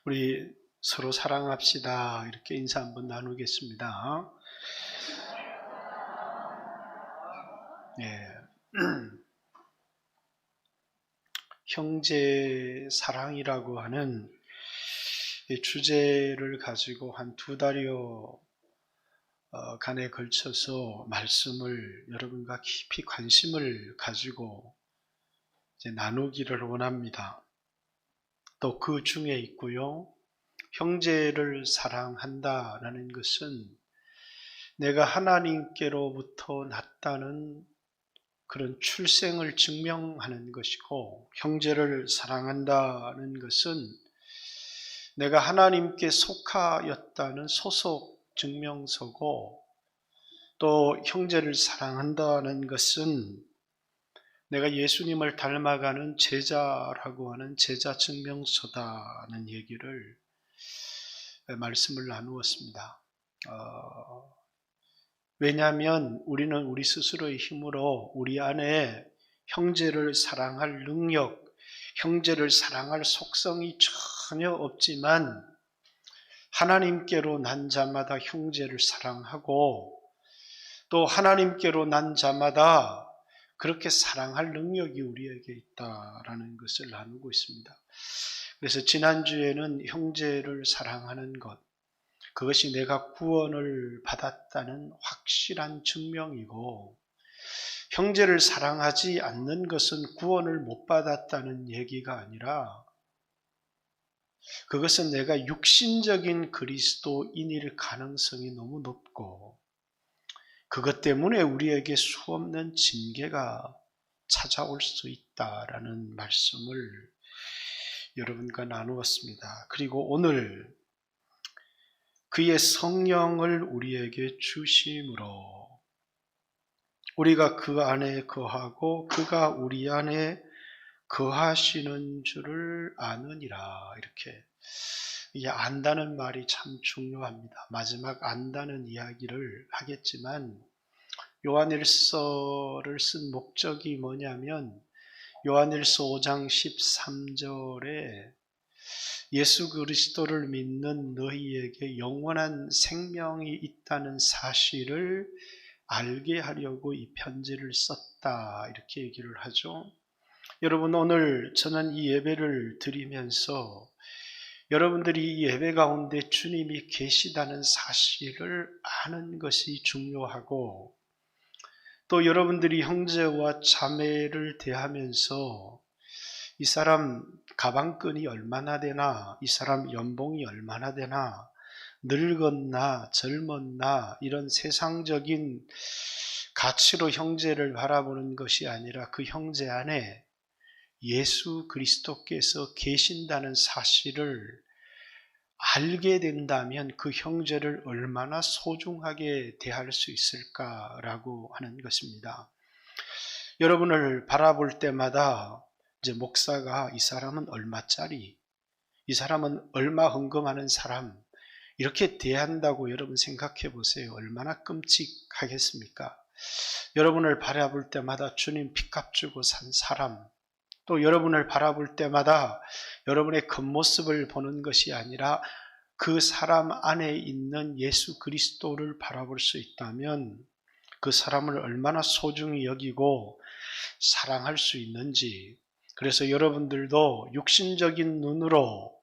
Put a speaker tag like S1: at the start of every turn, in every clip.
S1: 우리 서로 사랑합시다. 이렇게 인사 한번 나누겠습니다. 예. 형제 사랑이라고 하는 이 주제를 가지고 한 2달여 간에 걸쳐서 말씀을 여러분과 깊이 관심을 가지고 이제 나누기를 원합니다. 또 그 중에 있고요. 형제를 사랑한다라는 것은 내가 하나님께로부터 났다는 그런 출생을 증명하는 것이고, 형제를 사랑한다는 것은 내가 하나님께 속하였다는 소속 증명서고, 또 형제를 사랑한다는 것은 내가 예수님을 닮아가는 제자라고 하는 제자 증명서다는 얘기를 말씀을 나누었습니다. 왜냐하면 우리는 우리 스스로의 힘으로 우리 안에 형제를 사랑할 능력, 형제를 사랑할 속성이 전혀 없지만 하나님께로 난 자마다 형제를 사랑하고, 또 하나님께로 난 자마다 그렇게 사랑할 능력이 우리에게 있다라는 것을 나누고 있습니다. 그래서 지난주에는 형제를 사랑하는 것, 그것이 내가 구원을 받았다는 확실한 증명이고, 형제를 사랑하지 않는 것은 구원을 못 받았다는 얘기가 아니라 그것은 내가 육신적인 그리스도인일 가능성이 너무 높고, 그것 때문에 우리에게 수없는 징계가 찾아올 수 있다라는 말씀을 여러분과 나누었습니다. 그리고 오늘 그의 성령을 우리에게 주심으로 우리가 그 안에 거하고 그가 우리 안에 거하시는 줄을 아느니라. 이렇게 이 안다는 말이 참 중요합니다. 마지막 안다는 이야기를 하겠지만, 요한일서를 쓴 목적이 뭐냐면 요한일서 5장 13절에 예수 그리스도를 믿는 너희에게 영원한 생명이 있다는 사실을 알게 하려고 이 편지를 썼다, 이렇게 얘기를 하죠. 여러분, 오늘 저는 이 예배를 드리면서 여러분들이 이 예배 가운데 주님이 계시다는 사실을 아는 것이 중요하고, 또 여러분들이 형제와 자매를 대하면서 이 사람 가방끈이 얼마나 되나, 이 사람 연봉이 얼마나 되나, 늙었나 젊었나, 이런 세상적인 가치로 형제를 바라보는 것이 아니라 그 형제 안에 예수 그리스도께서 계신다는 사실을 알게 된다면 그 형제를 얼마나 소중하게 대할 수 있을까라고 하는 것입니다. 여러분을 바라볼 때마다 이제 목사가 이 사람은 얼마짜리, 이 사람은 얼마 헌금하는 사람, 이렇게 대한다고 여러분 생각해 보세요. 얼마나 끔찍하겠습니까? 여러분을 바라볼 때마다 주님 핏값 주고 산 사람, 또 여러분을 바라볼 때마다 여러분의 겉모습을 보는 것이 아니라 그 사람 안에 있는 예수 그리스도를 바라볼 수 있다면 그 사람을 얼마나 소중히 여기고 사랑할 수 있는지, 그래서 여러분들도 육신적인 눈으로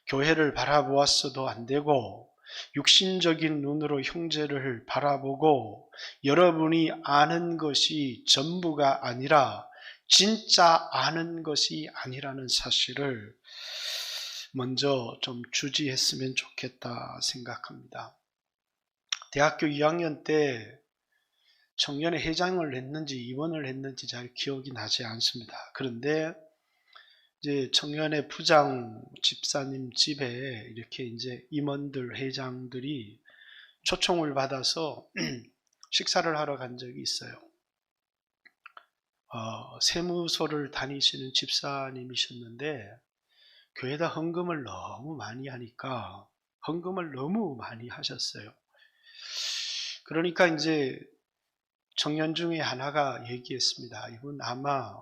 S1: 교회를 바라보았어도 안 되고, 육신적인 눈으로 형제를 바라보고 여러분이 아는 것이 전부가 아니라 진짜 아는 것이 아니라는 사실을 먼저 좀 주지했으면 좋겠다 생각합니다. 대학교 2학년 때 청년회 회장을 했는지 입원을 했는지 잘 기억이 나지 않습니다. 그런데 이제 청년회 부장 집사님 집에 이렇게 이제 임원들, 회장들이 초청을 받아서 식사를 하러 간 적이 있어요. 세무소를 다니시는 집사님이셨는데 교회에다 헌금을 너무 많이 하니까 헌금을 너무 많이 하셨어요. 그러니까 이제 청년 중에 하나가 얘기했습니다. 이분 아마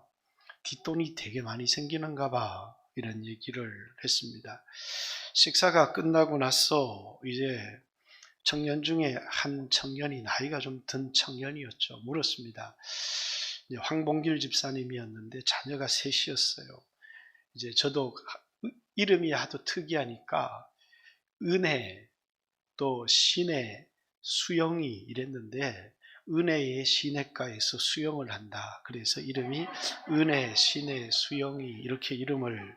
S1: 뒷돈이 되게 많이 생기는가 봐. 이런 얘기를 했습니다. 식사가 끝나고 나서 이제 청년 중에 한 청년이 나이가 좀 든 청년이었죠. 물었습니다. 이제 황봉길 집사님이었는데 자녀가 셋이었어요. 이제 저도 이름이 하도 특이하니까 은혜, 또 신혜, 수영이 이랬는데 은혜의 시내가에서 수영을 한다. 그래서 이름이 은혜, 신혜, 수영이 이렇게 이름을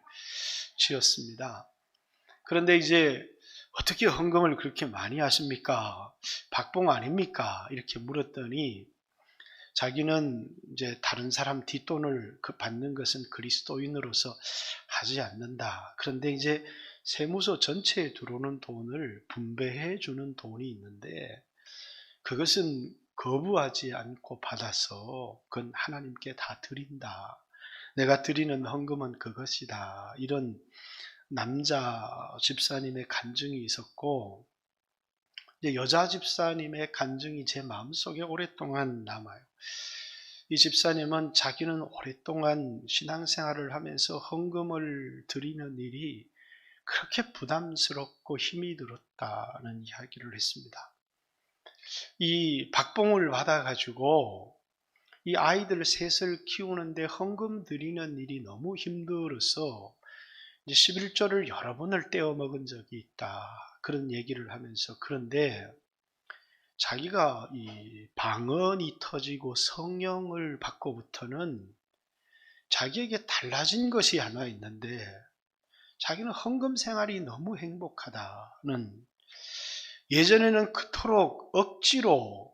S1: 지었습니다. 그런데 이제 어떻게 헌금을 그렇게 많이 하십니까? 박봉 아닙니까? 이렇게 물었더니 자기는 이제 다른 사람 뒷돈을 받는 것은 그리스도인으로서 하지 않는다. 그런데 이제 세무서 전체에 들어오는 돈을 분배해 주는 돈이 있는데 그것은 거부하지 않고 받아서 그건 하나님께 다 드린다. 내가 드리는 헌금은 그것이다. 이런 남자 집사님의 간증이 있었고 이제 여자 집사님의 간증이 제 마음속에 오랫동안 남아요. 이 집사님은 자기는 오랫동안 신앙생활을 하면서 헌금을 드리는 일이 그렇게 부담스럽고 힘이 들었다는 이야기를 했습니다. 이 박봉을 받아가지고 이 아이들 셋을 키우는데 헌금 드리는 일이 너무 힘들어서 이제 11조를 여러 번을 떼어 먹은 적이 있다. 그런 얘기를 하면서 그런데 자기가 이 방언이 터지고 성령을 받고부터는 자기에게 달라진 것이 하나 있는데 자기는 헌금 생활이 너무 행복하다는 예전에는 그토록 억지로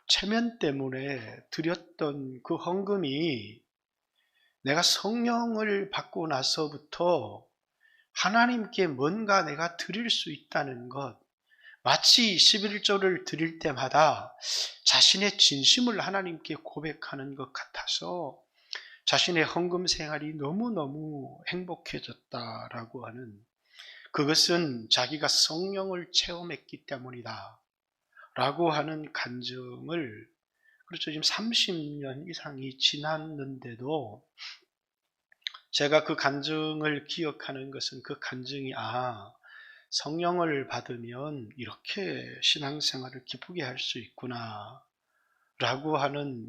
S1: 체면 때문에 드렸던 그 헌금이 내가 성령을 받고 나서부터 하나님께 뭔가 내가 드릴 수 있다는 것 마치 11조를 드릴 때마다 자신의 진심을 하나님께 고백하는 것 같아서 자신의 헌금 생활이 너무너무 행복해졌다라고 하는 그것은 자기가 성령을 체험했기 때문이다 라고 하는 간증을 그렇죠. 지금 30년 이상이 지났는데도 제가 그 간증을 기억하는 것은 그 간증이 성령을 받으면 이렇게 신앙생활을 기쁘게 할 수 있구나 라고 하는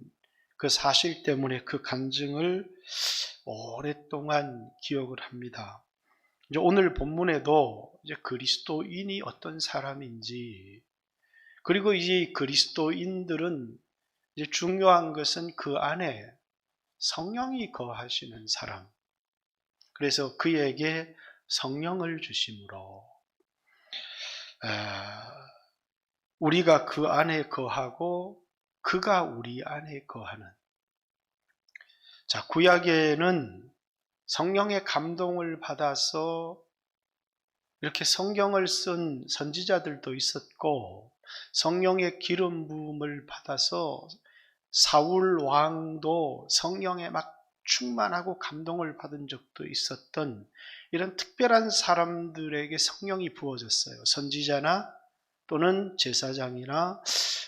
S1: 그 사실 때문에 그 간증을 오랫동안 기억을 합니다. 이제 오늘 본문에도 이제 그리스도인이 어떤 사람인지 그리고 이 그리스도인들은 이제 중요한 것은 그 안에 성령이 거하시는 사람. 그래서 그에게 성령을 주심으로 우리가 그 안에 거하고 그가 우리 안에 거하는. 자, 구약에는 성령의 감동을 받아서 이렇게 성경을 쓴 선지자들도 있었고 성령의 기름 부음을 받아서 사울 왕도 성령에 막 충만하고 감동을 받은 적도 있었던 이런 특별한 사람들에게 성령이 부어졌어요. 선지자나 또는 제사장이나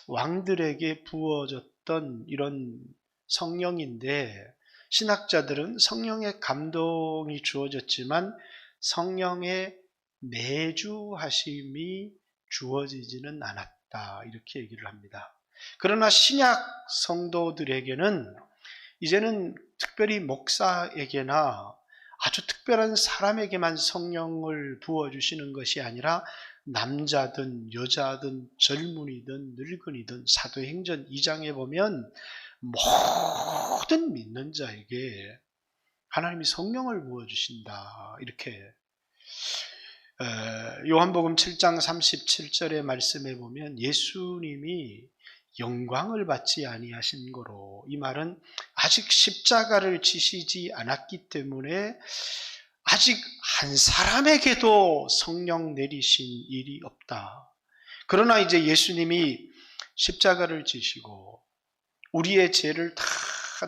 S1: 왕들에게 부어졌던 이런 성령인데 신학자들은 성령의 감동이 주어졌지만 성령의 내주하심이 주어지지는 않았다 이렇게 얘기를 합니다. 그러나 신약 성도들에게는 이제는 특별히 목사에게나 아주 특별한 사람에게만 성령을 부어주시는 것이 아니라 남자든 여자든 젊은이든 늙은이든 사도행전 2장에 보면 모든 믿는 자에게 하나님이 성령을 부어주신다 이렇게 요한복음 7장 37절의 말씀에 보면 예수님이 영광을 받지 아니하신 거로 이 말은 아직 십자가를 지시지 않았기 때문에 아직 한 사람에게도 성령 내리신 일이 없다. 그러나 이제 예수님이 십자가를 지시고 우리의 죄를 다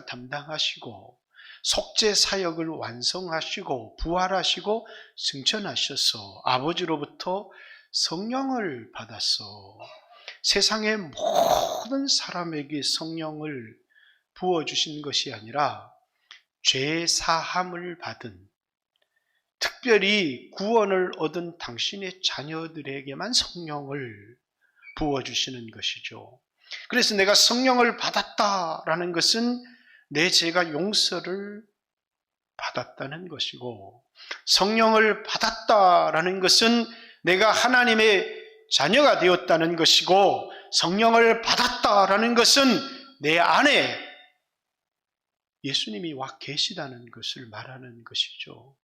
S1: 담당하시고 속죄 사역을 완성하시고 부활하시고 승천하셔서 아버지로부터 성령을 받아서 세상의 모든 사람에게 성령을 부어주신 것이 아니라 죄 사함을 받은 특별히 구원을 얻은 당신의 자녀들에게만 성령을 부어주시는 것이죠. 그래서 내가 성령을 받았다라는 것은 내 죄가 용서를 받았다는 것이고, 성령을 받았다라는 것은 내가 하나님의 자녀가 되었다는 것이고, 성령을 받았다라는 것은 내 안에 예수님이 와 계시다는 것을 말하는 것이죠.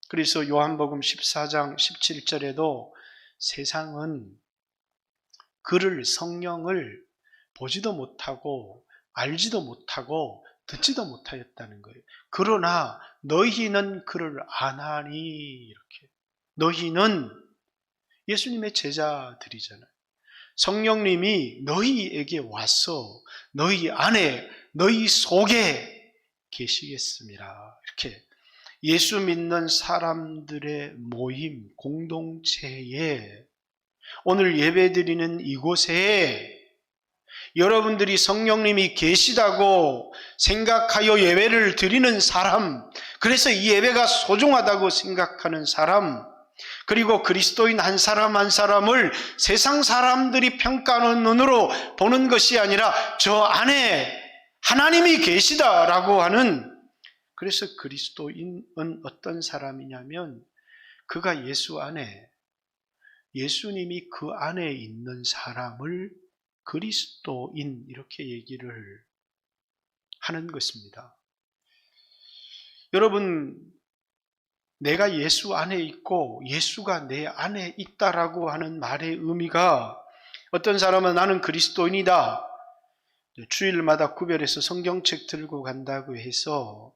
S1: 그래서 요한복음 14장 17절에도 세상은 그를, 성령을 보지도 못하고 알지도 못하고 듣지도 못하였다는 거예요. 그러나 너희는 그를 아나니, 이렇게. 너희는 예수님의 제자들이잖아요. 성령님이 너희에게 와서 너희 안에, 너희 속에 계시겠습니다. 이렇게 예수 믿는 사람들의 모임, 공동체에, 오늘 예배드리는 이곳에 여러분들이 성령님이 계시다고 생각하여 예배를 드리는 사람, 그래서 이 예배가 소중하다고 생각하는 사람, 그리고 그리스도인 한 사람 한 사람을 세상 사람들이 평가하는 눈으로 보는 것이 아니라 저 안에 하나님이 계시다라고 하는, 그래서 그리스도인은 어떤 사람이냐면 그가 예수 안에, 예수님이 그 안에 있는 사람을 그리스도인, 이렇게 얘기를 하는 것입니다. 여러분, 내가 예수 안에 있고 예수가 내 안에 있다라고 하는 말의 의미가, 어떤 사람은 나는 그리스도인이다, 주일마다 구별해서 성경책 들고 간다고 해서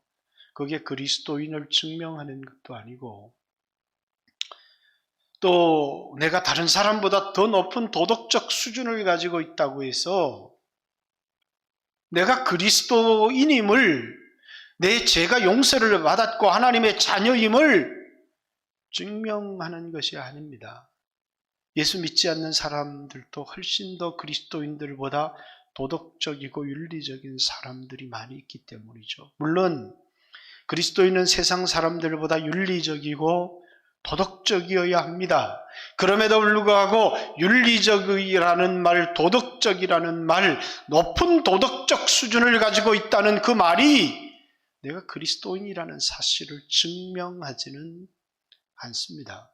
S1: 그게 그리스도인을 증명하는 것도 아니고, 또 내가 다른 사람보다 더 높은 도덕적 수준을 가지고 있다고 해서 내가 그리스도인임을, 내 죄가 용서를 받았고 하나님의 자녀임을 증명하는 것이 아닙니다. 예수 믿지 않는 사람들도 훨씬 더 그리스도인들보다 도덕적이고 윤리적인 사람들이 많이 있기 때문이죠. 물론 그리스도인은 세상 사람들보다 윤리적이고 도덕적이어야 합니다. 그럼에도 불구하고 윤리적이라는 말, 도덕적이라는 말, 높은 도덕적 수준을 가지고 있다는 그 말이 내가 그리스도인이라는 사실을 증명하지는 않습니다.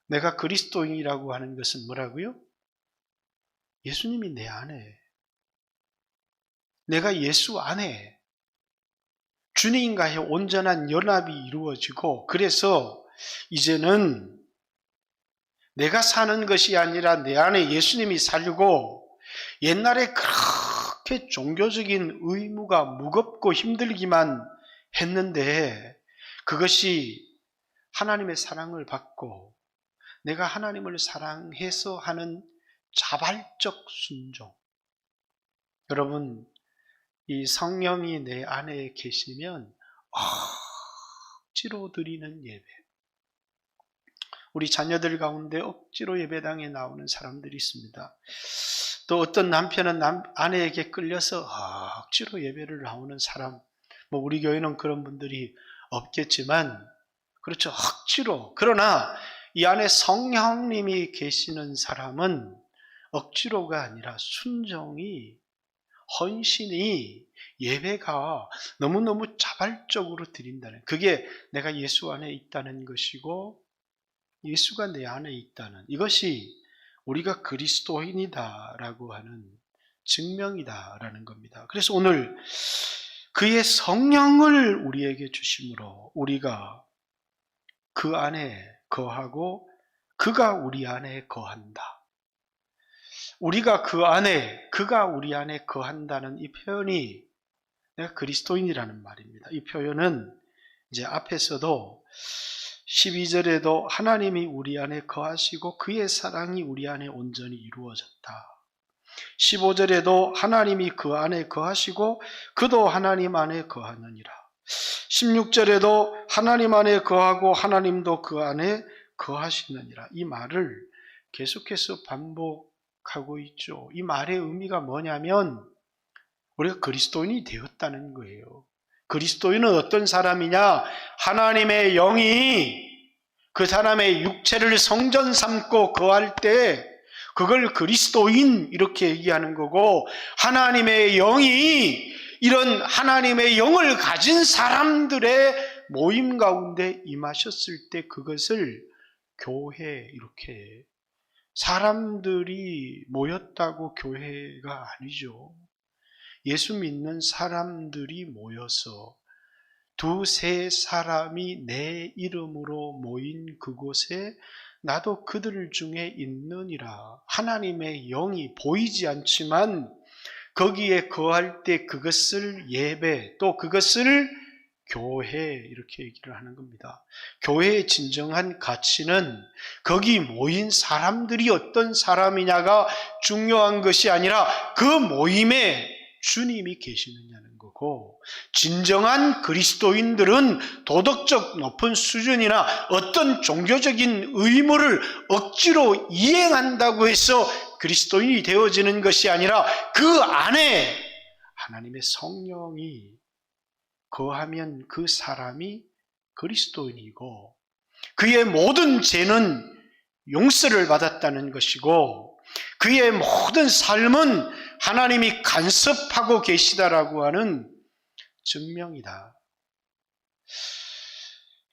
S1: 내가 그리스도인이라고 하는 것은 뭐라고요? 예수님이 내 안에, 내가 예수 안에 주님과의 온전한 연합이 이루어지고, 그래서 이제는 내가 사는 것이 아니라 내 안에 예수님이 살고, 옛날에 그렇게 종교적인 의무가 무겁고 힘들기만 했는데 그것이 하나님의 사랑을 받고 내가 하나님을 사랑해서 하는 자발적 순종. 여러분, 이 성령이 내 안에 계시면 억지로 드리는 예배, 우리 자녀들 가운데 억지로 예배당에 나오는 사람들이 있습니다. 또 어떤 남편은 아내에게 끌려서 억지로 예배를 나오는 사람, 우리 교회는 그런 분들이 없겠지만, 그렇죠, 억지로. 그러나 이 안에 성령님이 계시는 사람은 억지로가 아니라 순종이, 헌신이, 예배가 너무너무 자발적으로 드린다는, 그게 내가 예수 안에 있다는 것이고 예수가 내 안에 있다는, 이것이 우리가 그리스도인이다라고 하는 증명이다라는 겁니다. 그래서 오늘 그의 성령을 우리에게 주심으로 우리가 그 안에 거하고 그가 우리 안에 거한다. 우리가 그 안에, 그가 우리 안에 거한다는 이 표현이 내가 그리스도인이라는 말입니다. 이 표현은 이제 앞에서도 12절에도 하나님이 우리 안에 거하시고 그의 사랑이 우리 안에 온전히 이루어졌다. 15절에도 하나님이 그 안에 거하시고 그도 하나님 안에 거하느니라. 16절에도 하나님 안에 거하고 하나님도 그 안에 거하시느니라. 이 말을 계속해서 반복하고 있죠. 이 말의 의미가 뭐냐면 우리가 그리스도인이 되었다는 거예요. 그리스도인은 어떤 사람이냐? 하나님의 영이 그 사람의 육체를 성전 삼고 거할 때 그걸 그리스도인 이렇게 얘기하는 거고, 하나님의 영이 이런 하나님의 영을 가진 사람들의 모임 가운데 임하셨을 때 그것을 교회, 이렇게 사람들이 모였다고 교회가 아니죠. 예수 믿는 사람들이 모여서 두세 사람이 내 이름으로 모인 그곳에 나도 그들 중에 있느니라. 하나님의 영이 보이지 않지만 거기에 거할 때 그것을 예배, 또 그것을 교회, 이렇게 얘기를 하는 겁니다. 교회의 진정한 가치는 거기 모인 사람들이 어떤 사람이냐가 중요한 것이 아니라 그 모임에 주님이 계시느냐는 거고, 진정한 그리스도인들은 도덕적 높은 수준이나 어떤 종교적인 의무를 억지로 이행한다고 해서 그리스도인이 되어지는 것이 아니라 그 안에 하나님의 성령이 거하면 그 사람이 그리스도인이고, 그의 모든 죄는 용서를 받았다는 것이고, 그의 모든 삶은 하나님이 간섭하고 계시다라고 하는 증명이다.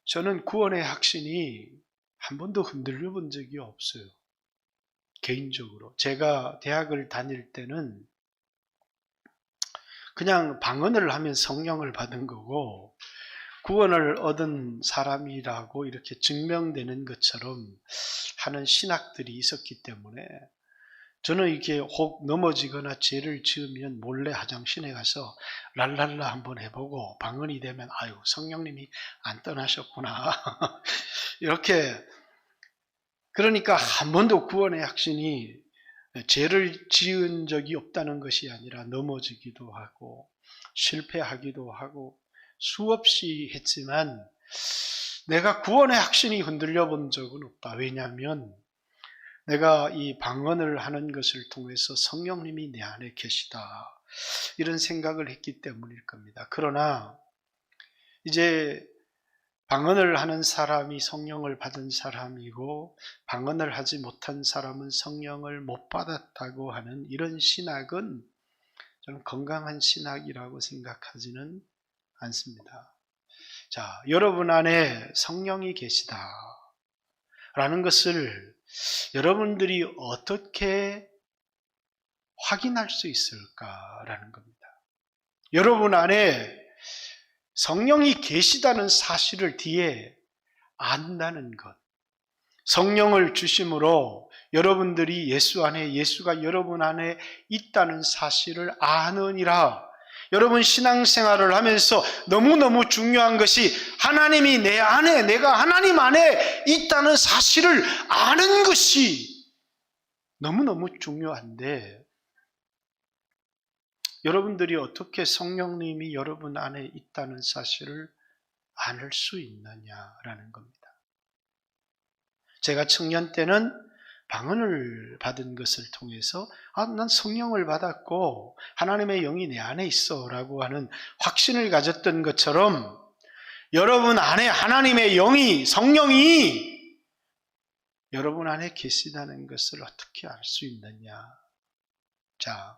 S1: 저는 구원의 확신이 한 번도 흔들려 본 적이 없어요. 개인적으로. 제가 대학을 다닐 때는 그냥 방언을 하면 성령을 받은 거고, 구원을 얻은 사람이라고 이렇게 증명되는 것처럼 하는 신학들이 있었기 때문에 저는 이렇게 혹 넘어지거나 죄를 지으면 몰래 화장실에 가서 랄랄라 한번 해보고, 방언이 되면 아유 성령님이 안 떠나셨구나 이렇게. 그러니까 한 번도 구원의 확신이 죄를 지은 적이 없다는 것이 아니라 넘어지기도 하고 실패하기도 하고 수없이 했지만 내가 구원의 확신이 흔들려 본 적은 없다. 왜냐하면 내가 이 방언을 하는 것을 통해서 성령님이 내 안에 계시다, 이런 생각을 했기 때문일 겁니다. 그러나 이제 방언을 하는 사람이 성령을 받은 사람이고 방언을 하지 못한 사람은 성령을 못 받았다고 하는 이런 신학은 저는 건강한 신학이라고 생각하지는 않습니다. 자, 여러분 안에 성령이 계시다 라는 것을 여러분들이 어떻게 확인할 수 있을까라는 겁니다. 여러분 안에 성령이 계시다는 사실을 뒤에 안다는 것, 성령을 주심으로 여러분들이 예수 안에, 예수가 여러분 안에 있다는 사실을 아느니라. 여러분 신앙생활을 하면서 너무너무 중요한 것이 하나님이 내 안에, 내가 하나님 안에 있다는 사실을 아는 것이 너무너무 중요한데, 여러분들이 어떻게 성령님이 여러분 안에 있다는 사실을 알 수 있느냐라는 겁니다. 제가 청년 때는 방언을 받은 것을 통해서 난 성령을 받았고 하나님의 영이 내 안에 있어 라고 하는 확신을 가졌던 것처럼, 여러분 안에 하나님의 영이, 성령이 여러분 안에 계시다는 것을 어떻게 알 수 있느냐. 자,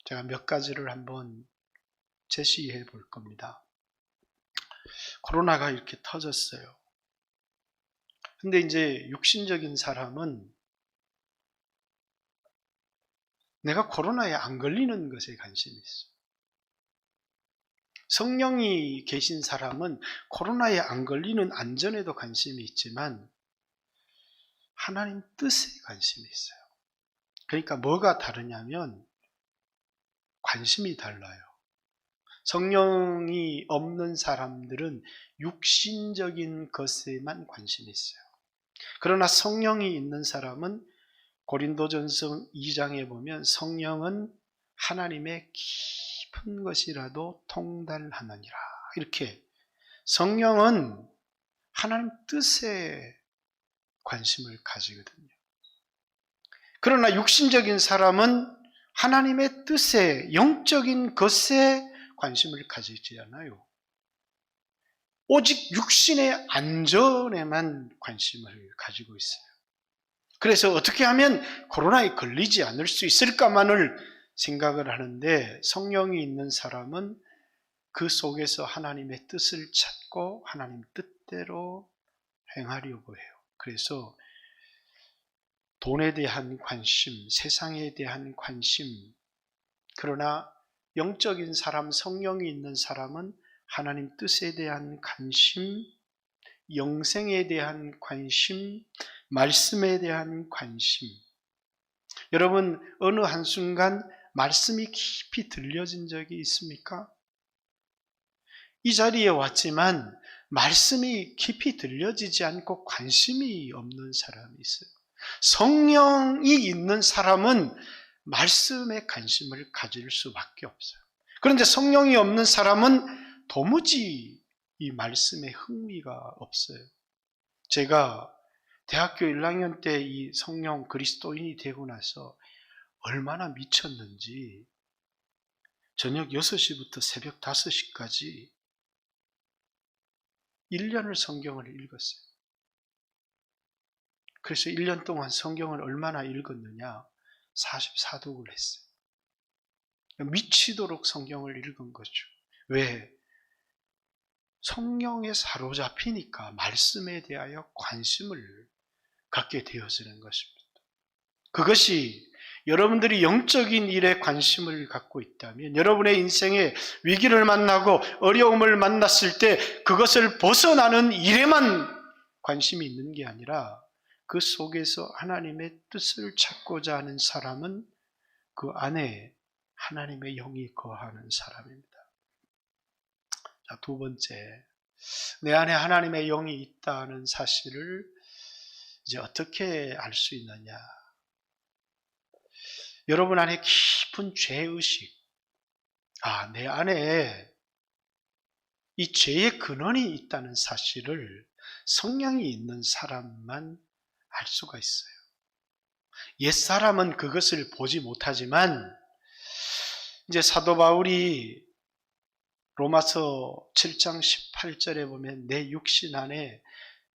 S1: 제가 몇 가지를 한번 제시해 볼 겁니다. 코로나가 이렇게 터졌어요. 근데 이제 육신적인 사람은 내가 코로나에 안 걸리는 것에 관심이 있어요. 성령이 계신 사람은 코로나에 안 걸리는 안전에도 관심이 있지만 하나님 뜻에 관심이 있어요. 그러니까 뭐가 다르냐면 관심이 달라요. 성령이 없는 사람들은 육신적인 것에만 관심이 있어요. 그러나 성령이 있는 사람은 고린도전서 2장에 보면 성령은 하나님의 깊은 것이라도 통달하느니라, 이렇게 성령은 하나님 뜻에 관심을 가지거든요. 그러나 육신적인 사람은 하나님의 뜻에, 영적인 것에 관심을 가지지 않아요. 오직 육신의 안전에만 관심을 가지고 있어요. 그래서 어떻게 하면 코로나에 걸리지 않을 수 있을까만을 생각을 하는데, 성령이 있는 사람은 그 속에서 하나님의 뜻을 찾고 하나님 뜻대로 행하려고 해요. 그래서 돈에 대한 관심, 세상에 대한 관심, 그러나 영적인 사람, 성령이 있는 사람은 하나님 뜻에 대한 관심, 영생에 대한 관심, 말씀에 대한 관심. 여러분, 어느 한순간 말씀이 깊이 들려진 적이 있습니까? 이 자리에 왔지만 말씀이 깊이 들려지지 않고 관심이 없는 사람이 있어요. 성령이 있는 사람은 말씀에 관심을 가질 수밖에 없어요. 그런데 성령이 없는 사람은 도무지 이 말씀에 흥미가 없어요. 제가 대학교 1학년 때 이 성령 그리스도인이 되고 나서 얼마나 미쳤는지 저녁 6시부터 새벽 5시까지 1년을 성경을 읽었어요. 그래서 1년 동안 성경을 얼마나 읽었느냐? 44독을 했어요. 미치도록 성경을 읽은 거죠. 왜? 성령에 사로잡히니까 말씀에 대하여 관심을 갖게 되어지는 것입니다. 그것이 여러분들이 영적인 일에 관심을 갖고 있다면, 여러분의 인생에 위기를 만나고 어려움을 만났을 때 그것을 벗어나는 일에만 관심이 있는 게 아니라 그 속에서 하나님의 뜻을 찾고자 하는 사람은 그 안에 하나님의 영이 거하는 사람입니다. 자, 두 번째, 내 안에 하나님의 영이 있다는 사실을 이제 어떻게 알 수 있느냐? 여러분 안에 깊은 죄의식, 내 안에 이 죄의 근원이 있다는 사실을 성령이 있는 사람만 알 수가 있어요. 옛사람은 그것을 보지 못하지만, 이제 사도 바울이 로마서 7장 18절에 보면 내 육신 안에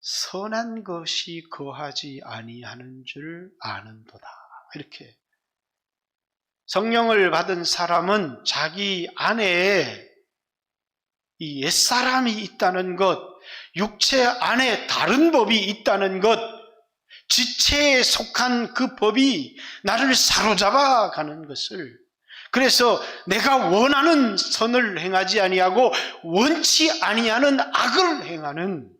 S1: 선한 것이 거하지 아니하는 줄 아는도다, 이렇게. 성령을 받은 사람은 자기 안에 이 옛사람이 있다는 것, 육체 안에 다른 법이 있다는 것, 지체에 속한 그 법이 나를 사로잡아 가는 것을, 그래서 내가 원하는 선을 행하지 아니하고 원치 아니하는 악을 행하는,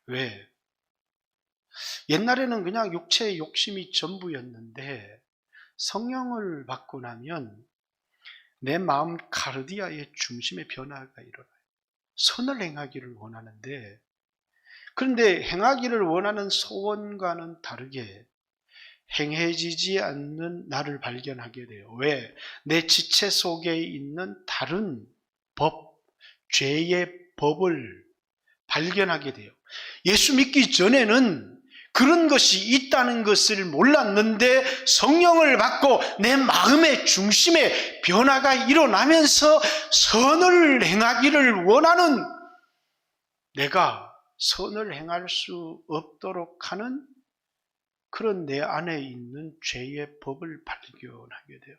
S1: 왜? 옛날에는 그냥 육체의 욕심이 전부였는데 성령을 받고 나면 내 마음 카르디아의 중심의 변화가 일어나요. 선을 행하기를 원하는데, 그런데 행하기를 원하는 소원과는 다르게 행해지지 않는 나를 발견하게 돼요. 왜? 내 지체 속에 있는 다른 법, 죄의 법을 발견하게 돼요. 예수 믿기 전에는 그런 것이 있다는 것을 몰랐는데 성령을 받고 내 마음의 중심에 변화가 일어나면서 선을 행하기를 원하는, 내가 선을 행할 수 없도록 하는 그런 내 안에 있는 죄의 법을 발견하게 돼요.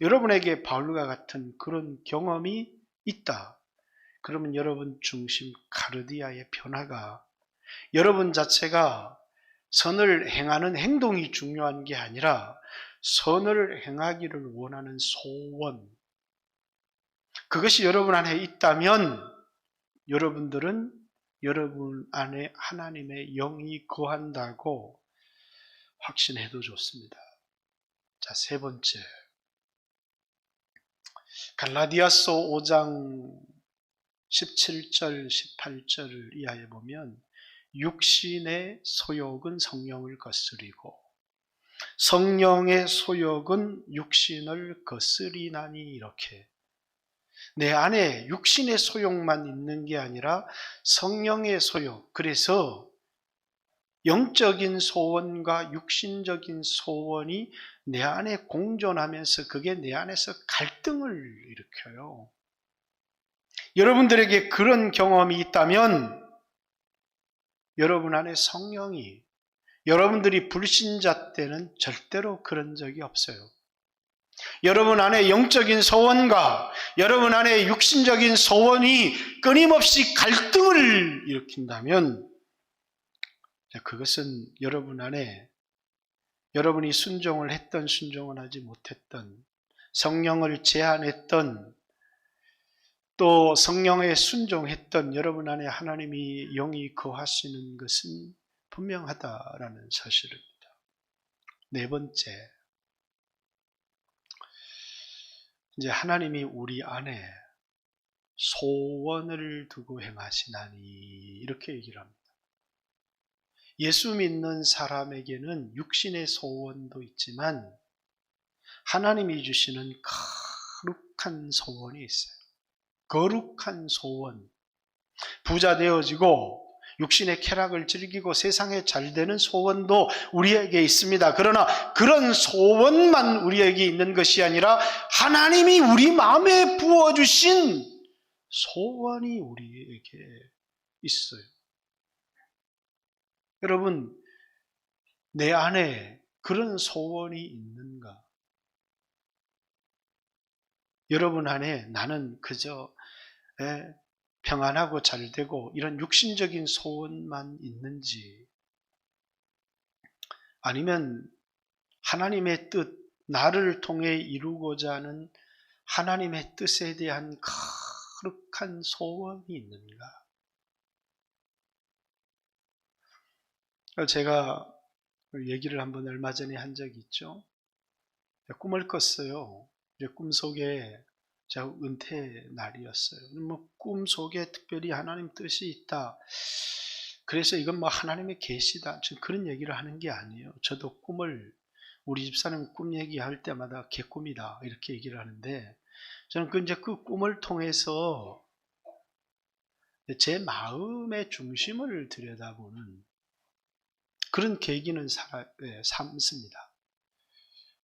S1: 여러분에게 바울과 같은 그런 경험이 있다. 그러면 여러분 중심 카르디아의 변화가, 여러분 자체가 선을 행하는 행동이 중요한 게 아니라 선을 행하기를 원하는 소원, 그것이 여러분 안에 있다면 여러분들은 여러분 안에 하나님의 영이 거한다고 확신해도 좋습니다. 자, 세 번째, 갈라디아서 5장 17절 18절을 이하에 보면 육신의 소욕은 성령을 거스리고 성령의 소욕은 육신을 거스리나니, 이렇게 내 안에 육신의 소욕만 있는 게 아니라 성령의 소욕, 그래서 영적인 소원과 육신적인 소원이 내 안에 공존하면서 그게 내 안에서 갈등을 일으켜요. 여러분들에게 그런 경험이 있다면 여러분 안에 성령이, 여러분들이 불신자 때는 절대로 그런 적이 없어요. 여러분 안에 영적인 소원과 여러분 안에 육신적인 소원이 끊임없이 갈등을 일으킨다면 그것은 여러분 안에 여러분이 순종을 했던 순종을 하지 못했던, 성령을 제한했던, 또 성령에 순종했던 여러분 안에 하나님이 영이 거하시는 것은 분명하다라는 사실입니다. 네 번째, 이제 하나님이 우리 안에 소원을 두고 행하시나니 이렇게 얘기를 합니다. 예수 믿는 사람에게는 육신의 소원도 있지만 하나님이 주시는 거룩한 소원이 있어요. 거룩한 소원. 부자 되어지고 육신의 쾌락을 즐기고 세상에 잘 되는 소원도 우리에게 있습니다. 그러나 그런 소원만 우리에게 있는 것이 아니라 하나님이 우리 마음에 부어주신 소원이 우리에게 있어요. 여러분, 내 안에 그런 소원이 있는가? 여러분 안에 나는 그저 평안하고 잘되고 이런 육신적인 소원만 있는지, 아니면 하나님의 뜻, 나를 통해 이루고자 하는 하나님의 뜻에 대한 거룩한 소원이 있는가? 제가 얘기를 한번 얼마 전에 한 적이 있죠. 꿈을 꿨어요. 꿈속에 제가 은퇴 날이었어요. 꿈속에 특별히 하나님 뜻이 있다. 그래서 이건 하나님의 계시다. 지금 그런 얘기를 하는 게 아니에요. 저도 꿈을, 우리 집사람 꿈 얘기할 때마다 개꿈이다 이렇게 얘기를 하는데, 저는 그 꿈을 통해서 제 마음의 중심을 들여다보는 그런 계기는 삼습니다.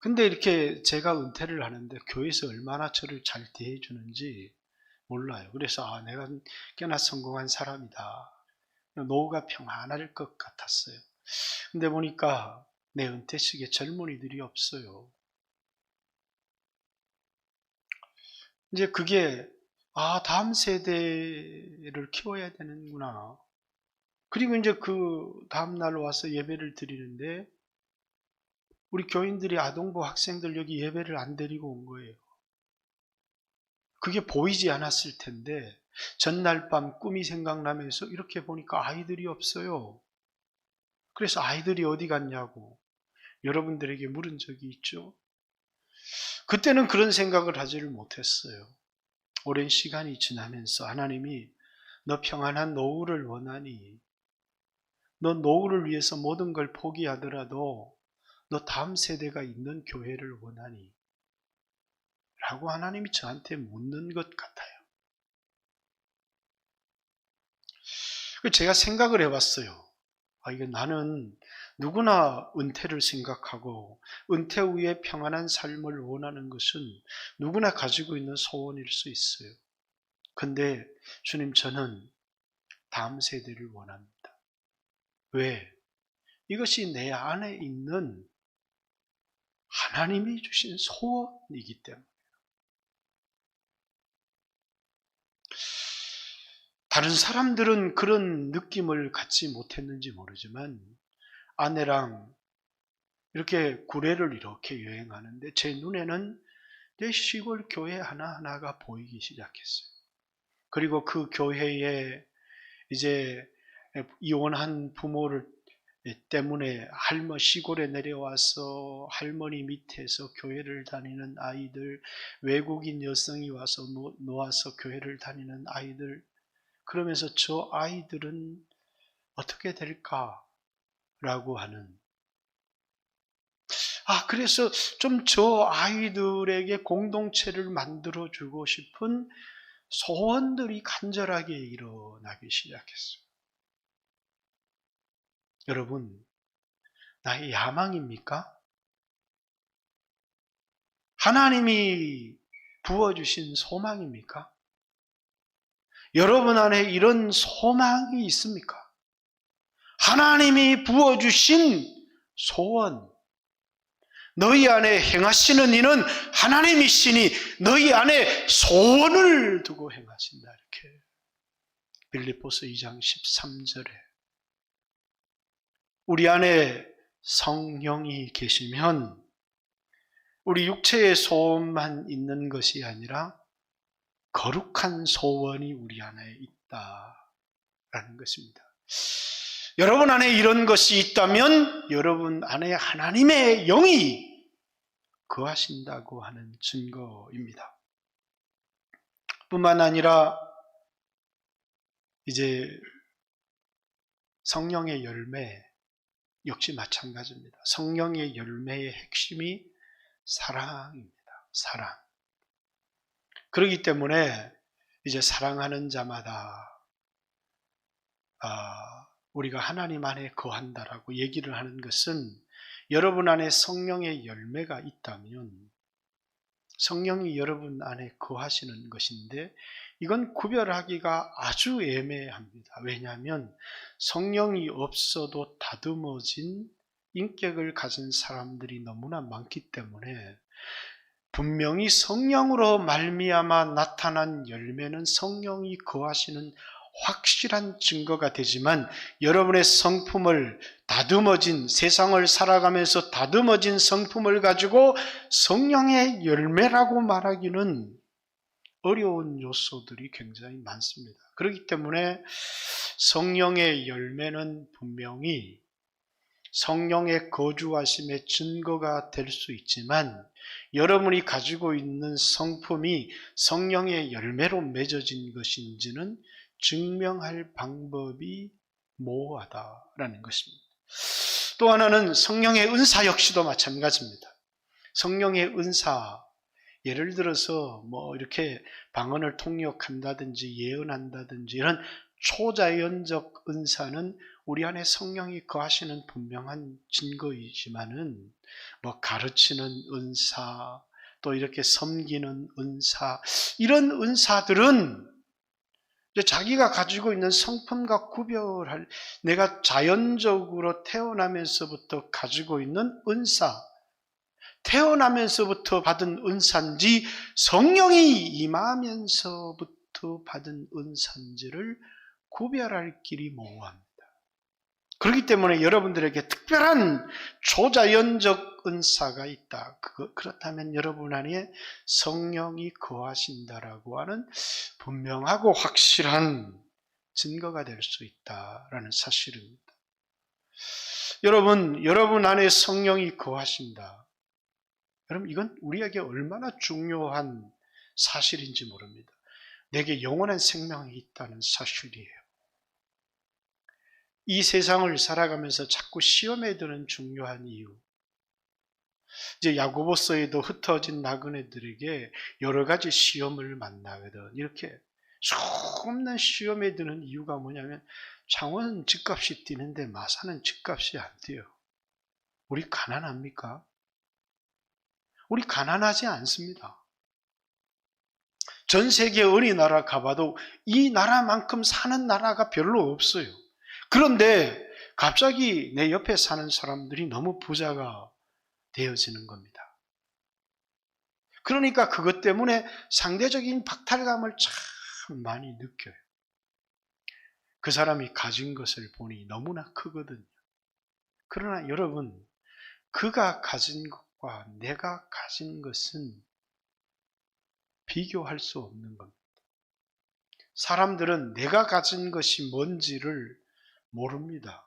S1: 근데 이렇게 제가 은퇴를 하는데 교회에서 얼마나 저를 잘 대해주는지 몰라요. 그래서 내가 꽤나 성공한 사람이다. 노후가 평안할 것 같았어요. 근데 보니까 내 은퇴식에 젊은이들이 없어요. 이제 그게 다음 세대를 키워야 되는구나. 그리고 이제 그 다음날 와서 예배를 드리는데 우리 교인들이 아동부 학생들 여기 예배를 안 데리고 온 거예요. 그게 보이지 않았을 텐데 전날 밤 꿈이 생각나면서 이렇게 보니까 아이들이 없어요. 그래서 아이들이 어디 갔냐고 여러분들에게 물은 적이 있죠. 그때는 그런 생각을 하지를 못했어요. 오랜 시간이 지나면서 하나님이 너 평안한 노후를 원하니, 너 노후를 위해서 모든 걸 포기하더라도 너 다음 세대가 있는 교회를 원하니? 라고 하나님이 저한테 묻는 것 같아요. 제가 생각을 해봤어요. 이거 나는 누구나 은퇴를 생각하고 은퇴 후에 평안한 삶을 원하는 것은 누구나 가지고 있는 소원일 수 있어요. 근데 주님, 저는 다음 세대를 원합니다. 왜? 이것이 내 안에 있는 하나님이 주신 소원이기 때문에. 다른 사람들은 그런 느낌을 갖지 못했는지 모르지만 아내랑 이렇게 구례를 이렇게 여행하는데 제 눈에는 내 시골 교회 하나하나가 보이기 시작했어요. 그리고 그 교회에 이제 이혼한 부모를 때문에 시골에 내려와서 할머니 밑에서 교회를 다니는 아이들, 외국인 여성이 와서 놓아서 교회를 다니는 아이들, 그러면서 저 아이들은 어떻게 될까라고 하는, 그래서 좀 저 아이들에게 공동체를 만들어주고 싶은 소원들이 간절하게 일어나기 시작했어요. 여러분, 나의 야망입니까? 하나님이 부어주신 소망입니까? 여러분 안에 이런 소망이 있습니까? 하나님이 부어주신 소원, 너희 안에 행하시는 이는 하나님이시니 너희 안에 소원을 두고 행하신다. 이렇게 빌립보서 2장 13절에 우리 안에 성령이 계시면 우리 육체의 소원만 있는 것이 아니라 거룩한 소원이 우리 안에 있다라는 것입니다. 여러분 안에 이런 것이 있다면 여러분 안에 하나님의 영이 거하신다고 하는 증거입니다. 뿐만 아니라 이제 성령의 열매 역시 마찬가지입니다. 성령의 열매의 핵심이 사랑입니다. 사랑. 그렇기 때문에 이제 사랑하는 자마다 우리가 하나님 안에 거한다라고 얘기를 하는 것은 여러분 안에 성령의 열매가 있다면 성령이 여러분 안에 거하시는 것인데 이건 구별하기가 아주 애매합니다. 왜냐하면 성령이 없어도 다듬어진 인격을 가진 사람들이 너무나 많기 때문에 분명히 성령으로 말미암아 나타난 열매는 성령이 거하시는 확실한 증거가 되지만 여러분의 성품을 다듬어진 세상을 살아가면서 다듬어진 성품을 가지고 성령의 열매라고 말하기는 어려운 요소들이 굉장히 많습니다. 그렇기 때문에 성령의 열매는 분명히 성령의 거주하심의 증거가 될 수 있지만 여러분이 가지고 있는 성품이 성령의 열매로 맺어진 것인지는 증명할 방법이 모호하다라는 것입니다. 또 하나는 성령의 은사 역시도 마찬가지입니다. 성령의 은사, 예를 들어서 이렇게 방언을 통역한다든지 예언한다든지 이런 초자연적 은사는 우리 안에 성령이 거하시는 분명한 증거이지만은 가르치는 은사, 또 이렇게 섬기는 은사, 이런 은사들은 자기가 가지고 있는 성품과 구별할 내가 자연적으로 태어나면서부터 가지고 있는 은사, 태어나면서부터 받은 은사인지 성령이 임하면서부터 받은 은사인지를 구별할 길이 모호합니다. 그렇기 때문에 여러분들에게 특별한 초자연적 은사가 있다. 그렇다면 여러분 안에 성령이 거하신다라고 하는 분명하고 확실한 증거가 될 수 있다라는 사실입니다. 여러분 안에 성령이 거하신다. 여러분 이건 우리에게 얼마나 중요한 사실인지 모릅니다. 내게 영원한 생명이 있다는 사실이에요. 이 세상을 살아가면서 자꾸 시험에 드는 중요한 이유. 이제 야고보서에도 흩어진 나그네들에게 여러 가지 시험을 만나거든. 이렇게 수없는 시험에 드는 이유가 뭐냐면 창원은 집값이 뛰는데 마사는 집값이 안 뛰어요. 우리 가난합니까? 우리 가난하지 않습니다. 전 세계 어느 나라 가봐도 이 나라만큼 사는 나라가 별로 없어요. 그런데 갑자기 내 옆에 사는 사람들이 너무 부자가 되어지는 겁니다. 그러니까 그것 때문에 상대적인 박탈감을 참 많이 느껴요. 그 사람이 가진 것을 보니 너무나 크거든요. 그러나 여러분, 그가 가진 것과 내가 가진 것은 비교할 수 없는 겁니다. 사람들은 내가 가진 것이 뭔지를 모릅니다.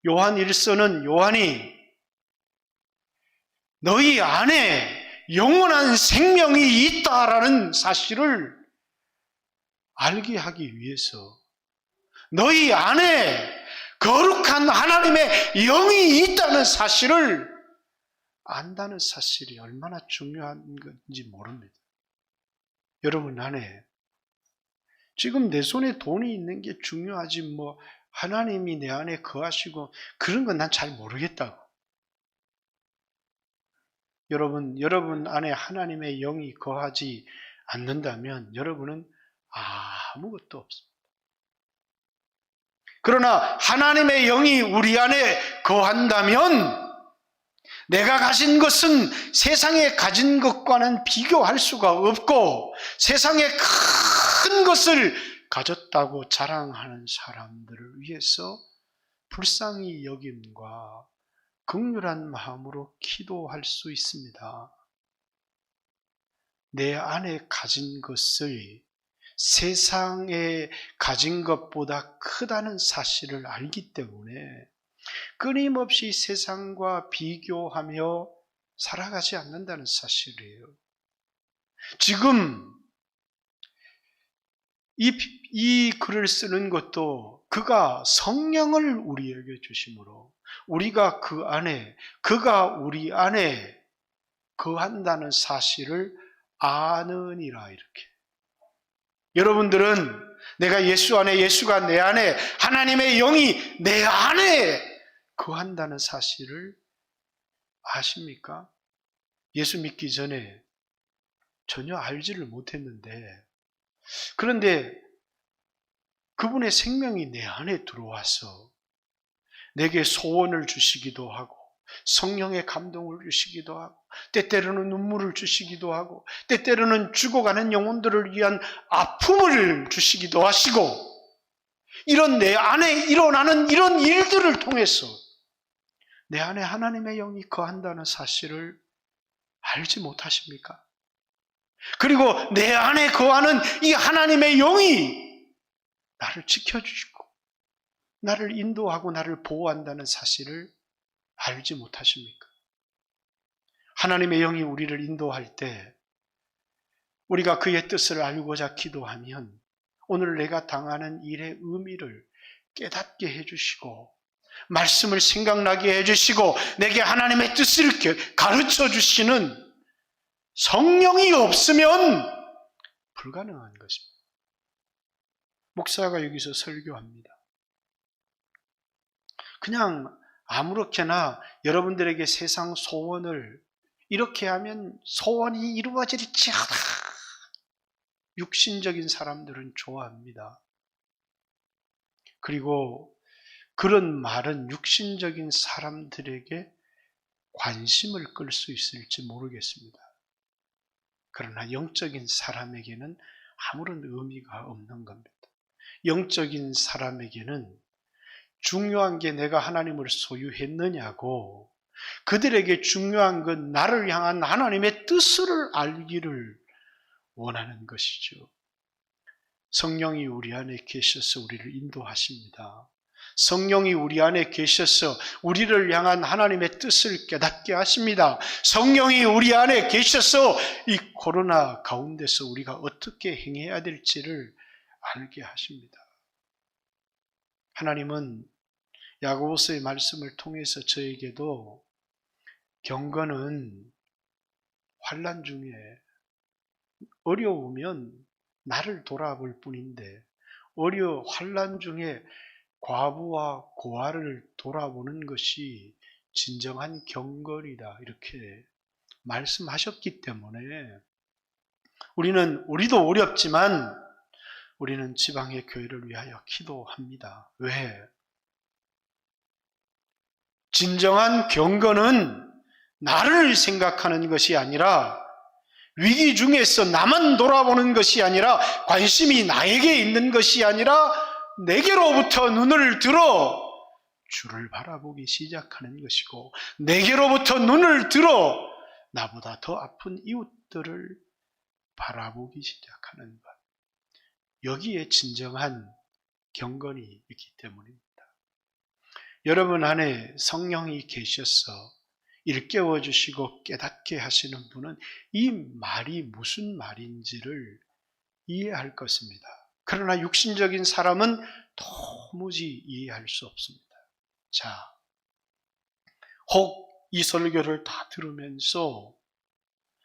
S1: 요한 1서는 요한이 너희 안에 영원한 생명이 있다라는 사실을 알게 하기 위해서 너희 안에 거룩한 하나님의 영이 있다는 사실을 안다는 사실이 얼마나 중요한 건지 모릅니다. 여러분 안에 지금 내 손에 돈이 있는 게 중요하지 하나님이 내 안에 거하시고 그런 건 난 잘 모르겠다고. 여러분 안에 하나님의 영이 거하지 않는다면 여러분은 아무것도 없습니다. 그러나 하나님의 영이 우리 안에 거한다면 내가 가진 것은 세상에 가진 것과는 비교할 수가 없고 세상에 큰 것을 가졌다고 자랑하는 사람들을 위해서 불쌍히 여김과 긍휼한 마음으로 기도할 수 있습니다. 내 안에 가진 것을 세상에 가진 것보다 크다는 사실을 알기 때문에 끊임없이 세상과 비교하며 살아가지 않는다는 사실이에요. 지금 이 글을 쓰는 것도 그가 성령을 우리에게 주심으로 우리가 그가 우리 안에 거한다는 사실을 아느니라 이렇게. 여러분들은 내가 예수 안에, 예수가 내 안에, 하나님의 영이 내 안에 거한다는 사실을 아십니까? 예수 믿기 전에 전혀 알지를 못했는데 그런데 그분의 생명이 내 안에 들어와서 내게 소원을 주시기도 하고 성령의 감동을 주시기도 하고 때때로는 눈물을 주시기도 하고 때때로는 죽어가는 영혼들을 위한 아픔을 주시기도 하시고 이런 내 안에 일어나는 이런 일들을 통해서 내 안에 하나님의 영이 거한다는 사실을 알지 못하십니까? 그리고 내 안에 거하는 이 하나님의 영이 나를 지켜주시고 나를 인도하고 나를 보호한다는 사실을 알지 못하십니까? 하나님의 영이 우리를 인도할 때 우리가 그의 뜻을 알고자 기도하면 오늘 내가 당하는 일의 의미를 깨닫게 해주시고 말씀을 생각나게 해주시고 내게 하나님의 뜻을 가르쳐 주시는 성령이 없으면 불가능한 것입니다. 목사가 여기서 설교합니다. 그냥 아무렇게나 여러분들에게 세상 소원을 이렇게 하면 소원이 이루어질지어다. 육신적인 사람들은 좋아합니다. 그리고 그런 말은 육신적인 사람들에게 관심을 끌 수 있을지 모르겠습니다. 그러나 영적인 사람에게는 아무런 의미가 없는 겁니다. 영적인 사람에게는 중요한 게 내가 하나님을 소유했느냐고 그들에게 중요한 건 나를 향한 하나님의 뜻을 알기를 원하는 것이죠. 성령이 우리 안에 계셔서 우리를 인도하십니다. 성령이 우리 안에 계셔서 우리를 향한 하나님의 뜻을 깨닫게 하십니다. 성령이 우리 안에 계셔서 이 코로나 가운데서 우리가 어떻게 행해야 될지를 알게 하십니다. 하나님은 야고보서의 말씀을 통해서 저에게도 경건은 환난 중에 어려우면 나를 돌아볼 뿐인데 환난 중에 과부와 고아를 돌아보는 것이 진정한 경건이다 이렇게 말씀하셨기 때문에 우리도 어렵지만 우리는 지방의 교회를 위하여 기도합니다. 왜? 진정한 경건은 나를 생각하는 것이 아니라 위기 중에서 나만 돌아보는 것이 아니라 관심이 나에게 있는 것이 아니라 내게로부터 눈을 들어 주를 바라보기 시작하는 것이고 내게로부터 눈을 들어 나보다 더 아픈 이웃들을 바라보기 시작하는 것. 여기에 진정한 경건이 있기 때문입니다. 여러분 안에 성령이 계셔서 일깨워 주시고 깨닫게 하시는 분은 이 말이 무슨 말인지를 이해할 것입니다. 그러나 육신적인 사람은 도무지 이해할 수 없습니다. 자, 혹 이 설교를 다 들으면서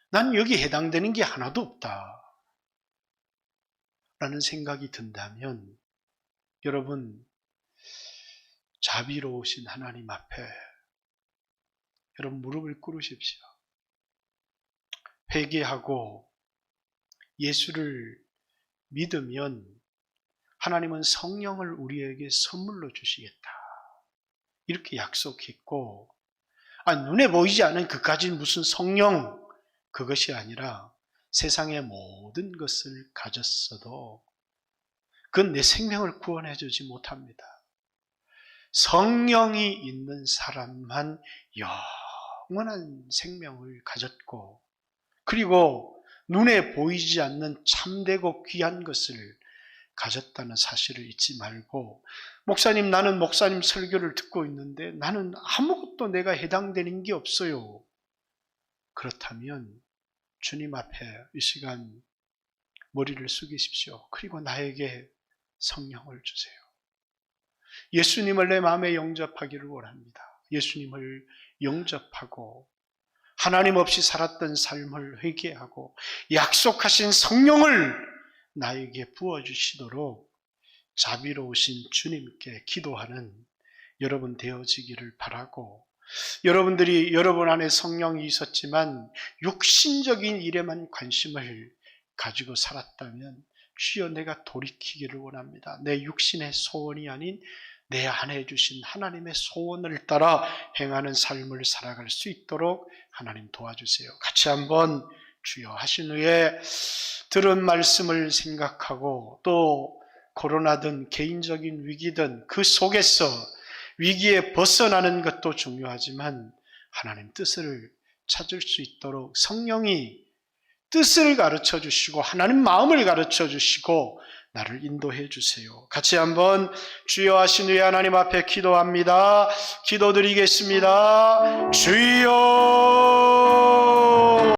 S1: 난 여기 해당되는 게 하나도 없다 라는 생각이 든다면 여러분 자비로우신 하나님 앞에 여러분 무릎을 꿇으십시오. 회개하고 예수를 믿으면 하나님은 성령을 우리에게 선물로 주시겠다. 이렇게 약속했고, 눈에 보이지 않는 그까지 무슨 성령, 그것이 아니라 세상의 모든 것을 가졌어도 그건 내 생명을 구원해 주지 못합니다. 성령이 있는 사람만 영원한 생명을 가졌고, 그리고 눈에 보이지 않는 참되고 귀한 것을 가졌다는 사실을 잊지 말고, 목사님, 나는 목사님 설교를 듣고 있는데 나는 아무것도 내가 해당되는 게 없어요. 그렇다면 주님 앞에 이 시간 머리를 숙이십시오. 그리고 나에게 성령을 주세요. 예수님을 내 마음에 영접하기를 원합니다. 예수님을 영접하고 하나님 없이 살았던 삶을 회개하고 약속하신 성령을 나에게 부어주시도록 자비로우신 주님께 기도하는 여러분 되어지기를 바라고, 여러분들이 여러분 안에 성령이 있었지만 육신적인 일에만 관심을 가지고 살았다면 주여 내가 돌이키기를 원합니다. 내 육신의 소원이 아닌 내 안에 주신 하나님의 소원을 따라 행하는 삶을 살아갈 수 있도록 하나님 도와주세요. 같이 한번 주여 하신 후에 들은 말씀을 생각하고, 또 코로나든 개인적인 위기든 그 속에서 위기에 벗어나는 것도 중요하지만 하나님 뜻을 찾을 수 있도록 성령이 뜻을 가르쳐 주시고 하나님 마음을 가르쳐 주시고 나를 인도해 주세요. 같이 한번 주여 하신 후에 하나님 앞에 기도합니다. 기도드리겠습니다. 주여